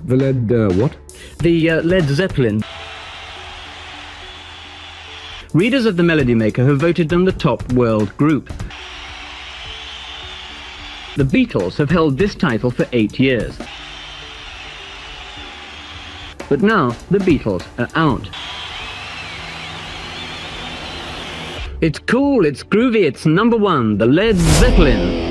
The what? The Led Zeppelin. Readers of the Melody Maker have voted them the top world group. The Beatles have held this title for 8 years. But now the Beatles are out. It's cool, it's groovy, it's number one, the Led Zeppelin.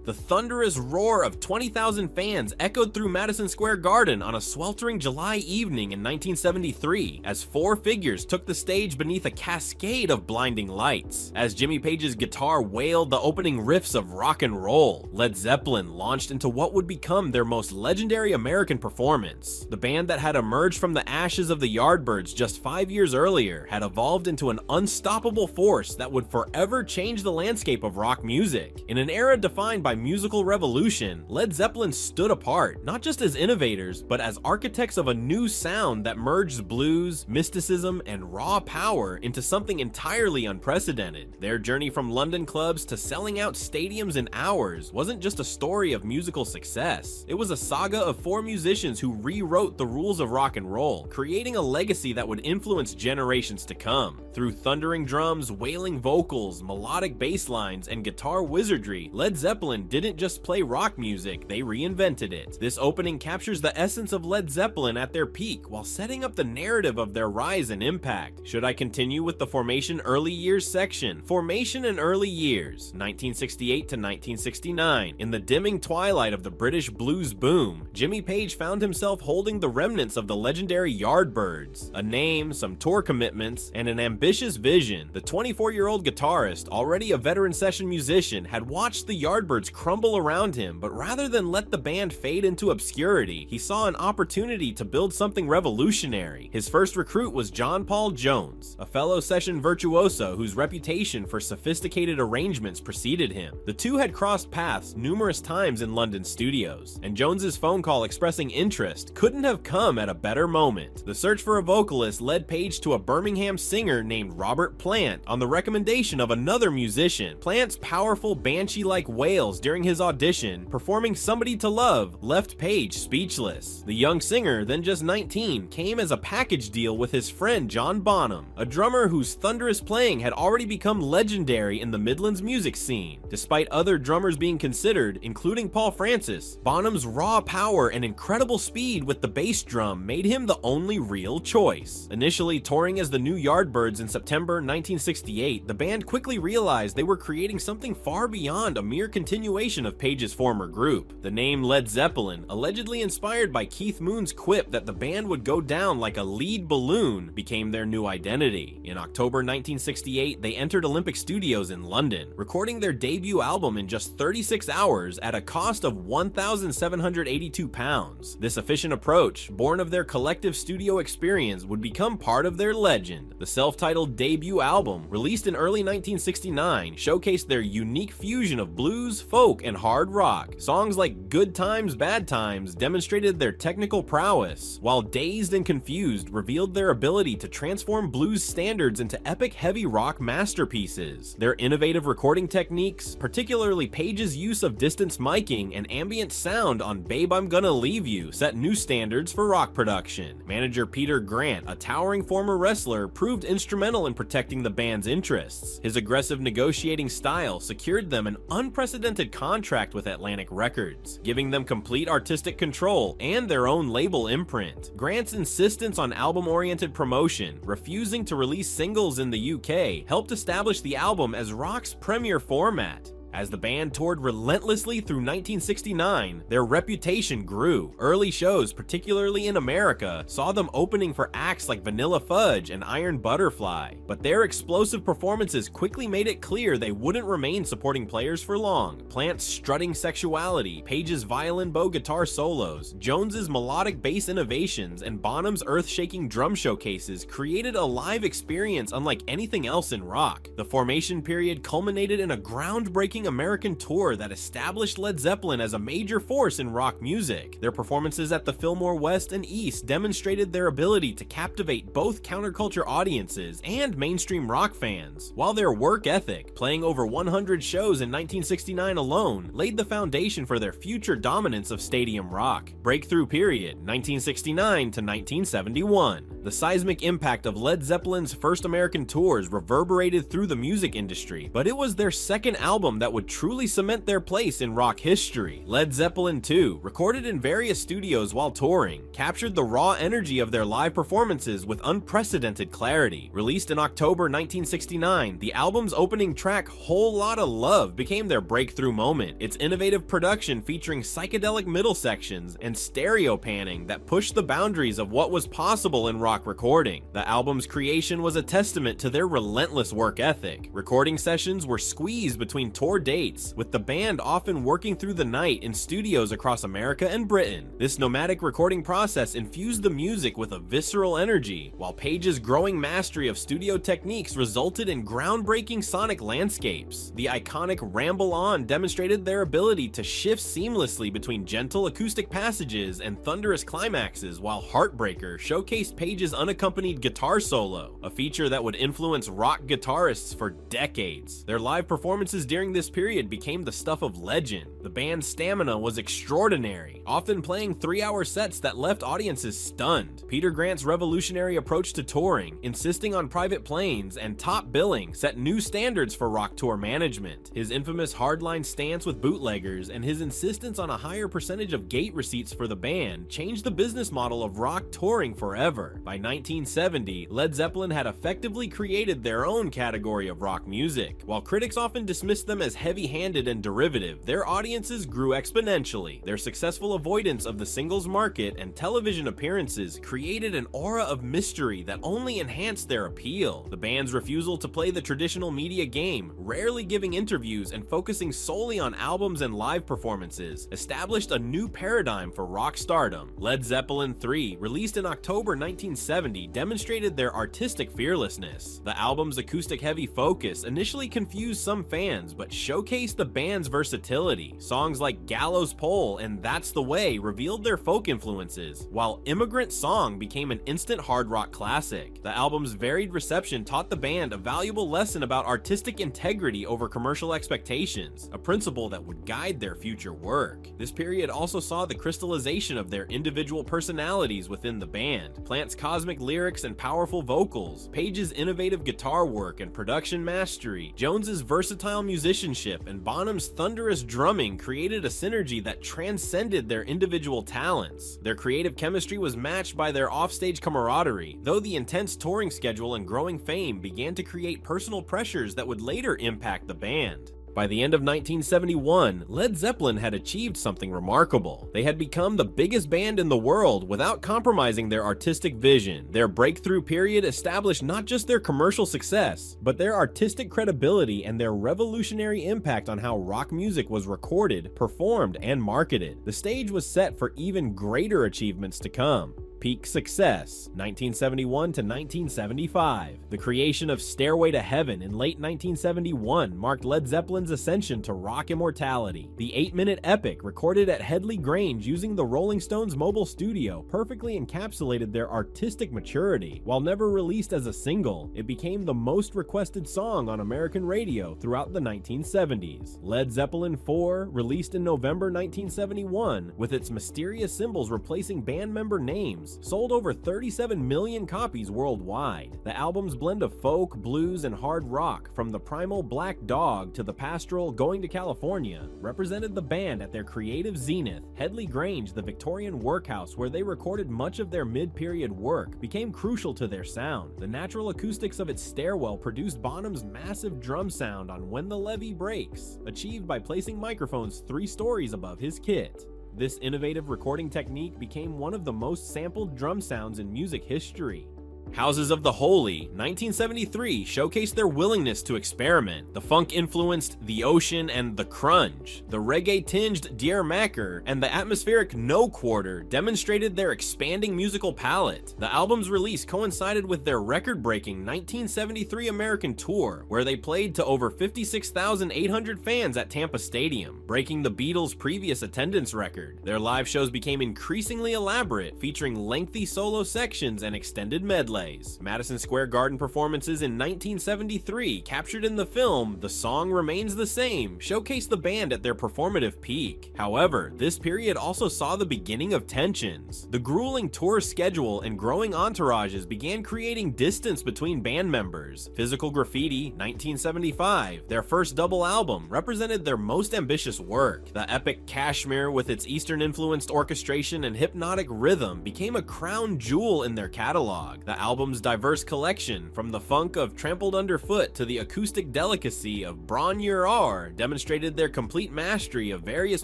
The thunderous roar of 20,000 fans echoed through Madison Square Garden on a sweltering July evening in 1973 as four figures took the stage beneath a cascade of blinding lights. As Jimmy Page's guitar wailed the opening riffs of rock and roll, Led Zeppelin launched into what would become their most legendary American performance. The band that had emerged from the ashes of the Yardbirds just 5 years earlier had evolved into an unstoppable force that would forever change the landscape of rock music. In an era defined by musical revolution, Led Zeppelin stood apart, not just as innovators, but as architects of a new sound that merged blues, mysticism, and raw power into something entirely unprecedented. Their journey from London clubs to selling out stadiums in hours wasn't just a story of musical success. It was a saga of four musicians who rewrote the rules of rock and roll, creating a legacy that would influence generations to come. Through thundering drums, wailing vocals, melodic bass lines, and guitar wizardry, Led Zeppelin didn't just play rock music, they reinvented it. This opening captures the essence of Led Zeppelin at their peak while setting up the narrative of their rise and impact. Should I continue with the Formation Early Years section? Formation and Early Years, 1968 to 1969. In the dimming twilight of the British blues boom, Jimmy Page found himself holding the remnants of the legendary Yardbirds. A name, some tour commitments, and an ambitious vision. The 24-year-old guitarist, already a veteran session musician, had watched the Yardbirds crumble around him, but rather than let the band fade into obscurity, he saw an opportunity to build something revolutionary. His first recruit was John Paul Jones, a fellow session virtuoso whose reputation for sophisticated arrangements preceded him. The two had crossed paths numerous times in London studios, and Jones's phone call expressing interest couldn't have come at a better moment. The search for a vocalist led Page to a Birmingham singer named Robert Plant on the recommendation of another musician. Plant's powerful banshee-like wails during his audition, performing Somebody to Love, left Page speechless. The young singer, then just 19, came as a package deal with his friend John Bonham, a drummer whose thunderous playing had already become legendary in the Midlands music scene. Despite other drummers being considered, including Paul Francis, Bonham's raw power and incredible speed with the bass drum made him the only real choice. Initially touring as the New Yardbirds in September 1968, the band quickly realized they were creating something far beyond a mere continuation of Page's former group. The name Led Zeppelin, allegedly inspired by Keith Moon's quip that the band would go down like a lead balloon, became their new identity. In October 1968, they entered Olympic Studios in London, recording their debut album in just 36 hours at a cost of £1,782. This efficient approach, born of their collective studio experience, would become part of their legend. The self-titled debut album, released in early 1969, showcased their unique fusion of blues, folk, and hard rock. Songs like Good Times, Bad Times demonstrated their technical prowess, while Dazed and Confused revealed their ability to transform blues standards into epic heavy rock masterpieces. Their innovative recording techniques, particularly Page's use of distance miking and ambient sound on Babe I'm Gonna Leave You, set new standards for rock production. Manager Peter Grant, a towering former wrestler, proved instrumental in protecting the band's interests. His aggressive negotiating style secured them an unprecedented contract with Atlantic Records, giving them complete artistic control and their own label imprint. Grant's insistence on album-oriented promotion, refusing to release singles in the UK, helped establish the album as rock's premier format. As the band toured relentlessly through 1969, their reputation grew. Early shows, particularly in America, saw them opening for acts like Vanilla Fudge and Iron Butterfly, but their explosive performances quickly made it clear they wouldn't remain supporting players for long. Plant's strutting sexuality, Page's violin bow guitar solos, Jones's melodic bass innovations, and Bonham's earth-shaking drum showcases created a live experience unlike anything else in rock. The formation period culminated in a groundbreaking groundbreaking American tour that established Led Zeppelin as a major force in rock music. Their performances at the Fillmore West and East demonstrated their ability to captivate both counterculture audiences and mainstream rock fans, while their work ethic, playing over 100 shows in 1969 alone, laid the foundation for their future dominance of stadium rock. Breakthrough period, 1969 to 1971. The seismic impact of Led Zeppelin's first American tours reverberated through the music industry, but it was their second album that would truly cement their place in rock history. Led Zeppelin II, recorded in various studios while touring, captured the raw energy of their live performances with unprecedented clarity. Released in October 1969, the album's opening track, Whole Lotta Love, became their breakthrough moment. Its innovative production featuring psychedelic middle sections and stereo panning that pushed the boundaries of what was possible in rock recording. The album's creation was a testament to their relentless work ethic. Recording sessions were squeezed between tour dates, with the band often working through the night in studios across America and Britain. This nomadic recording process infused the music with a visceral energy, while Page's growing mastery of studio techniques resulted in groundbreaking sonic landscapes. The iconic Ramble On demonstrated their ability to shift seamlessly between gentle acoustic passages and thunderous climaxes, while Heartbreaker showcased Page's unaccompanied guitar solo, a feature that would influence rock guitarists for decades. Their live performances during this period became the stuff of legend. The band's stamina was extraordinary, often playing 3-hour sets that left audiences stunned. Peter Grant's revolutionary approach to touring, insisting on private planes and top billing, set new standards for rock tour management. His infamous hardline stance with bootleggers and his insistence on a higher percentage of gate receipts for the band changed the business model of rock touring forever. By 1970, Led Zeppelin had effectively created their own category of rock music. While critics often dismissed them as heavy-handed and derivative, their audiences grew exponentially. Their successful avoidance of the singles market and television appearances created an aura of mystery that only enhanced their appeal. The band's refusal to play the traditional media game, rarely giving interviews and focusing solely on albums and live performances, established a new paradigm for rock stardom. Led Zeppelin III, released in October 1970, demonstrated their artistic fearlessness. The album's acoustic-heavy focus initially confused some fans, but showcased the band's versatility. Songs like Gallows Pole and That's the Way revealed their folk influences, while Immigrant Song became an instant hard rock classic. The album's varied reception taught the band a valuable lesson about artistic integrity over commercial expectations, a principle that would guide their future work. This period also saw the crystallization of their individual personalities within the band. Plant's cosmic lyrics and powerful vocals, Page's innovative guitar work and production mastery, Jones's versatile musicianship, and Bonham's thunderous drumming created a synergy that transcended their individual talents. Their creative chemistry was matched by their offstage camaraderie, though the intense touring schedule and growing fame began to create personal pressures that would later impact the band. By the end of 1971, Led Zeppelin had achieved something remarkable. They had become the biggest band in the world without compromising their artistic vision. Their breakthrough period established not just their commercial success, but their artistic credibility and their revolutionary impact on how rock music was recorded, performed, and marketed. The stage was set for even greater achievements to come. Peak success, 1971 to 1975. The creation of Stairway to Heaven in late 1971 marked Led Zeppelin's ascension to rock immortality. The 8-minute epic, recorded at Headley Grange using the Rolling Stones mobile studio, perfectly encapsulated their artistic maturity. While never released as a single, it became the most requested song on American radio throughout the 1970s. Led Zeppelin IV, released in November 1971, with its mysterious symbols replacing band member names, sold over 37 million copies worldwide. The album's blend of folk, blues, and hard rock, from the primal Black Dog to the pastoral Going to California, represented the band at their creative zenith. Headley Grange, the Victorian workhouse where they recorded much of their mid-period work, became crucial to their sound. The natural acoustics of its stairwell produced Bonham's massive drum sound on When the Levee Breaks, achieved by placing microphones 3 stories above his kit. This innovative recording technique became one of the most sampled drum sounds in music history. Houses of the Holy, 1973, showcased their willingness to experiment. The funk-influenced The Ocean and The Crunge, the reggae-tinged Dear Macker, and the atmospheric No Quarter demonstrated their expanding musical palette. The album's release coincided with their record-breaking 1973 American tour, where they played to over 56,800 fans at Tampa Stadium, breaking the Beatles' previous attendance record. Their live shows became increasingly elaborate, featuring lengthy solo sections and extended medleys. Madison Square Garden performances in 1973, captured in the film The Song Remains the Same, showcased the band at their performative peak. However, this period also saw the beginning of tensions. The grueling tour schedule and growing entourages began creating distance between band members. Physical Graffiti, 1975, their first double album, represented their most ambitious work. The epic Kashmir, with its Eastern-influenced orchestration and hypnotic rhythm, became a crown jewel in their catalog. The album's diverse collection, from the funk of Trampled Underfoot to the acoustic delicacy of Bron Yer Ar, demonstrated their complete mastery of various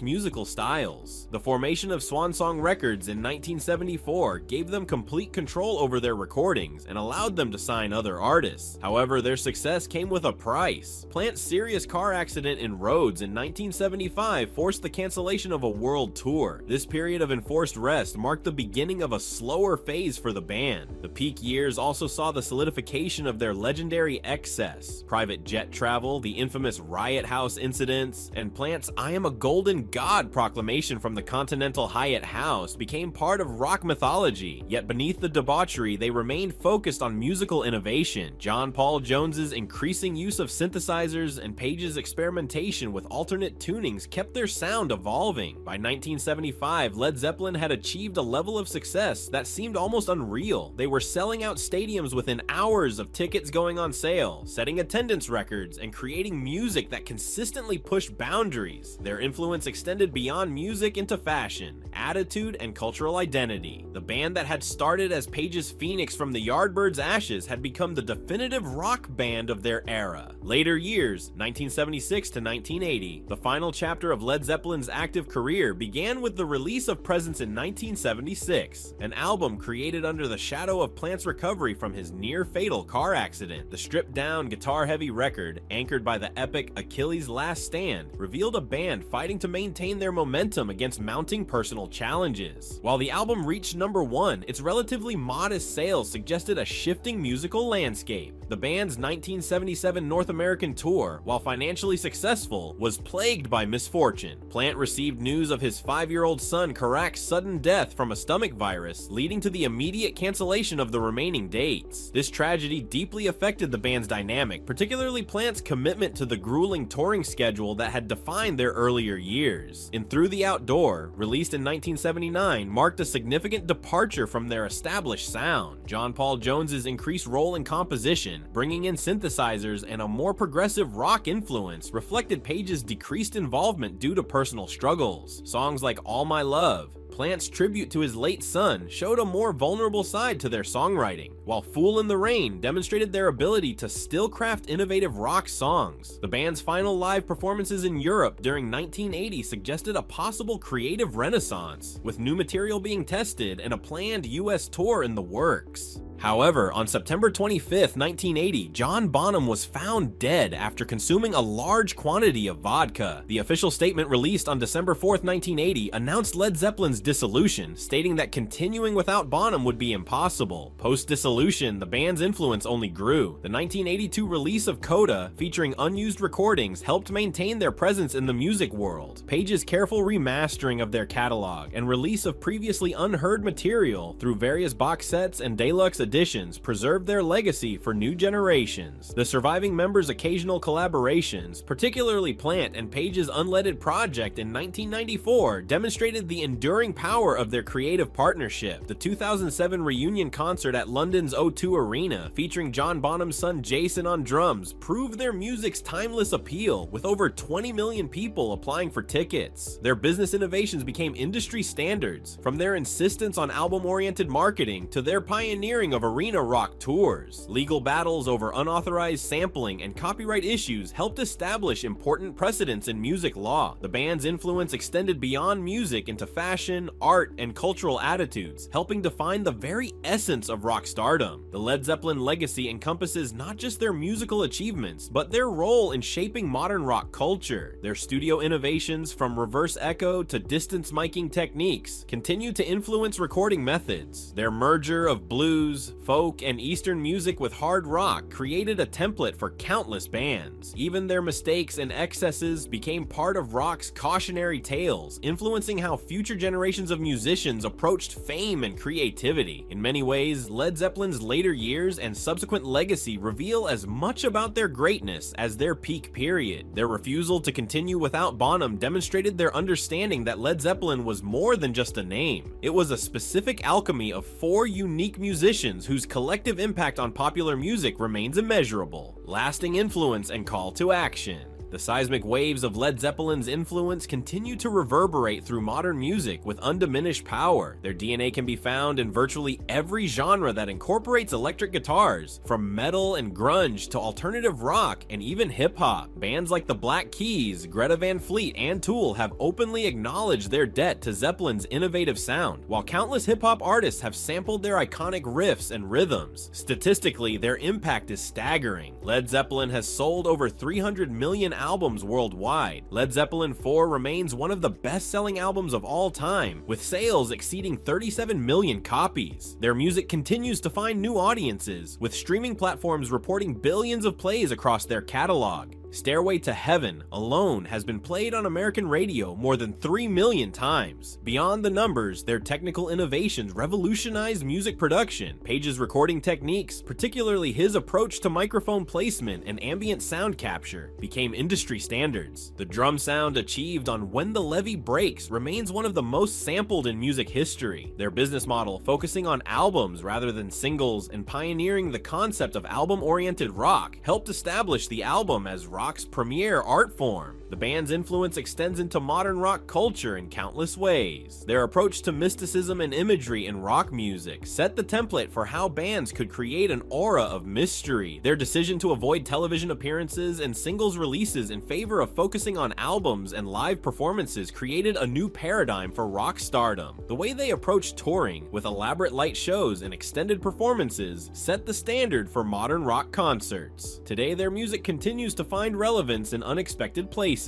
musical styles. The formation of Swan Song Records in 1974 gave them complete control over their recordings and allowed them to sign other artists. However, their success came with a price. Plant's serious car accident in Rhodes in 1975 forced the cancellation of a world tour. This period of enforced rest marked the beginning of a slower phase for the band. The peak years also saw the solidification of their legendary excess, private jet travel, the infamous Riot House incidents, and Plant's "I am a golden god" proclamation from the Continental Hyatt House became part of rock mythology. Yet beneath the debauchery, they remained focused on musical innovation. John Paul Jones's increasing use of synthesizers and Page's experimentation with alternate tunings kept their sound evolving. By 1975, Led Zeppelin had achieved a level of success that seemed almost unreal. They were selling out stadiums within hours of tickets going on sale, setting attendance records, and creating music that consistently pushed boundaries. Their influence extended beyond music into fashion, attitude, and cultural identity. The band that had started as Page's phoenix from the Yardbirds' ashes had become the definitive rock band of their era. Later years, 1976 to 1980, the final chapter of Led Zeppelin's active career began with the release of Presence in 1976, an album created under the shadow of Plant's recovery from his near-fatal car accident. The stripped-down, guitar-heavy record, anchored by the epic Achilles' Last Stand, revealed a band fighting to maintain their momentum against mounting personal challenges. While the album reached #1, its relatively modest sales suggested a shifting musical landscape. The band's 1977 North American tour, while financially successful, was plagued by misfortune. Plant received news of his 5-year-old son Karak's sudden death from a stomach virus, leading to the immediate cancellation of the remaining dates. This tragedy deeply affected the band's dynamic, particularly Plant's commitment to the grueling touring schedule that had defined their earlier years. In Through the Outdoor, released in 1979, marked a significant departure from their established sound. John Paul Jones's increased role in composition, bringing in synthesizers and a more progressive rock influence, reflected Page's decreased involvement due to personal struggles. Songs like All My Love, Plant's tribute to his late son, showed a more vulnerable side to their songwriting, while Fool in the Rain demonstrated their ability to still craft innovative rock songs. The band's final live performances in Europe during 1980 suggested a possible creative renaissance, with new material being tested and a planned US tour in the works. However, on September 25, 1980, John Bonham was found dead after consuming a large quantity of vodka. The official statement released on December 4, 1980 announced Led Zeppelin's dissolution, stating that continuing without Bonham would be impossible. Post-dissolution, the band's influence only grew. The 1982 release of Coda, featuring unused recordings, helped maintain their presence in the music world. Page's careful remastering of their catalog and release of previously unheard material through various box sets and deluxe editions preserved their legacy for new generations. The surviving members' occasional collaborations, particularly Plant and Page's unleaded project in 1994, demonstrated the enduring power of their creative partnership. The 2007 reunion concert at London's O2 Arena, featuring John Bonham's son Jason on drums, proved their music's timeless appeal, with over 20 million people applying for tickets. Their business innovations became industry standards, from their insistence on album-oriented marketing to their pioneering of of arena rock tours. Legal battles over unauthorized sampling and copyright issues helped establish important precedents in music law. The band's influence extended beyond music into fashion, art, and cultural attitudes, helping define the very essence of rock stardom. The Led Zeppelin legacy encompasses not just their musical achievements, but their role in shaping modern rock culture. Their studio innovations, from reverse echo to distance miking techniques, continue to influence recording methods. Their merger of blues, folk, and Eastern music with hard rock created a template for countless bands. Even their mistakes and excesses became part of rock's cautionary tales, influencing how future generations of musicians approached fame and creativity. In many ways, Led Zeppelin's later years and subsequent legacy reveal as much about their greatness as their peak period. Their refusal to continue without Bonham demonstrated their understanding that Led Zeppelin was more than just a name. It was a specific alchemy of four unique musicians whose collective impact on popular music remains immeasurable. Lasting influence and call to action. The seismic waves of Led Zeppelin's influence continue to reverberate through modern music with undiminished power. Their DNA can be found in virtually every genre that incorporates electric guitars, from metal and grunge to alternative rock and even hip-hop. Bands like the Black Keys, Greta Van Fleet, and Tool have openly acknowledged their debt to Zeppelin's innovative sound, while countless hip-hop artists have sampled their iconic riffs and rhythms. Statistically, their impact is staggering. Led Zeppelin has sold over 300 million albums worldwide. Led Zeppelin 4 remains one of the best-selling albums of all time, with sales exceeding 37 million copies. Their music continues to find new audiences, with streaming platforms reporting billions of plays across their catalog. Stairway to Heaven alone has been played on American radio more than 3 million times. Beyond the numbers, their technical innovations revolutionized music production. Page's recording techniques, particularly his approach to microphone placement and ambient sound capture, became industry standards. The drum sound achieved on When the Levee Breaks remains one of the most sampled in music history. Their business model, focusing on albums rather than singles and pioneering the concept of album-oriented rock, helped establish the album as rock's premier art form. The band's influence extends into modern rock culture in countless ways. Their approach to mysticism and imagery in rock music set the template for how bands could create an aura of mystery. Their decision to avoid television appearances and singles releases in favor of focusing on albums and live performances created a new paradigm for rock stardom. The way they approached touring, with elaborate light shows and extended performances, set the standard for modern rock concerts. Today, their music continues to find relevance in unexpected places.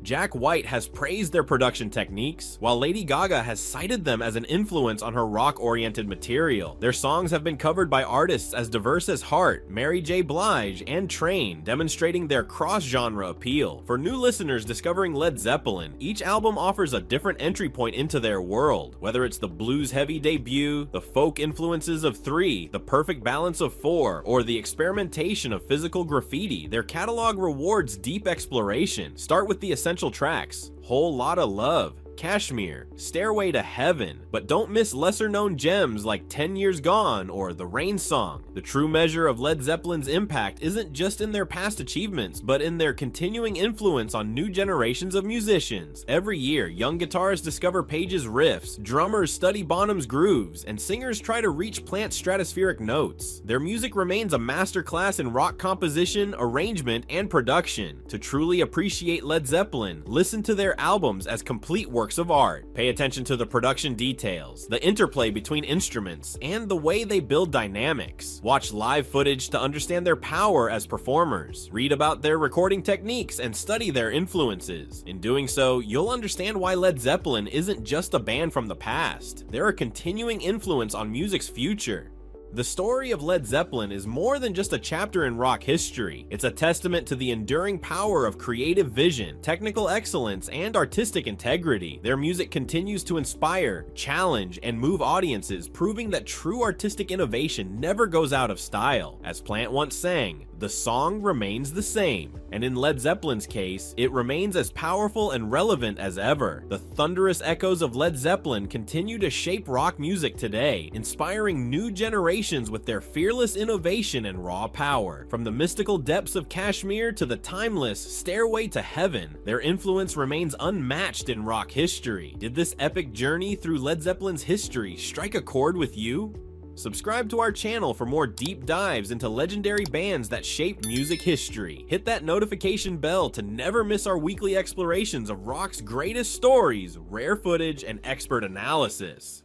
Jack White has praised their production techniques, while Lady Gaga has cited them as an influence on her rock-oriented material. Their songs have been covered by artists as diverse as Heart, Mary J. Blige, and Train, demonstrating their cross-genre appeal. For new listeners discovering Led Zeppelin, each album offers a different entry point into their world. Whether it's the blues-heavy debut, the folk influences of 3, the perfect balance of 4, or the experimentation of physical graffiti, their catalog rewards deep exploration. Start with the essential tracks: Whole Lotta Love, Kashmir, Stairway to Heaven, but don't miss lesser-known gems like 10 Years Gone or The Rain Song. The true measure of Led Zeppelin's impact isn't just in their past achievements, but in their continuing influence on new generations of musicians. Every year, young guitarists discover Page's riffs, drummers study Bonham's grooves, and singers try to reach Plant's stratospheric notes. Their music remains a masterclass in rock composition, arrangement, and production. To truly appreciate Led Zeppelin, listen to their albums as complete works of art. Pay attention to the production details, the interplay between instruments, and the way they build dynamics. Watch live footage to understand their power as performers. Read about their recording techniques and study their influences. In doing so, you'll understand why Led Zeppelin isn't just a band from the past. They're a continuing influence on music's future. The story of Led Zeppelin is more than just a chapter in rock history. It's a testament to the enduring power of creative vision, technical excellence, and artistic integrity. Their music continues to inspire, challenge, and move audiences, proving that true artistic innovation never goes out of style. As Plant once sang, "The song remains the same." And in Led Zeppelin's case, it remains as powerful and relevant as ever. The thunderous echoes of Led Zeppelin continue to shape rock music today, inspiring new generations with their fearless innovation and raw power. From the mystical depths of Kashmir to the timeless Stairway to Heaven, their influence remains unmatched in rock history. Did this epic journey through Led Zeppelin's history strike a chord with you? Subscribe to our channel for more deep dives into legendary bands that shaped music history. Hit that notification bell to never miss our weekly explorations of rock's greatest stories, rare footage, and expert analysis.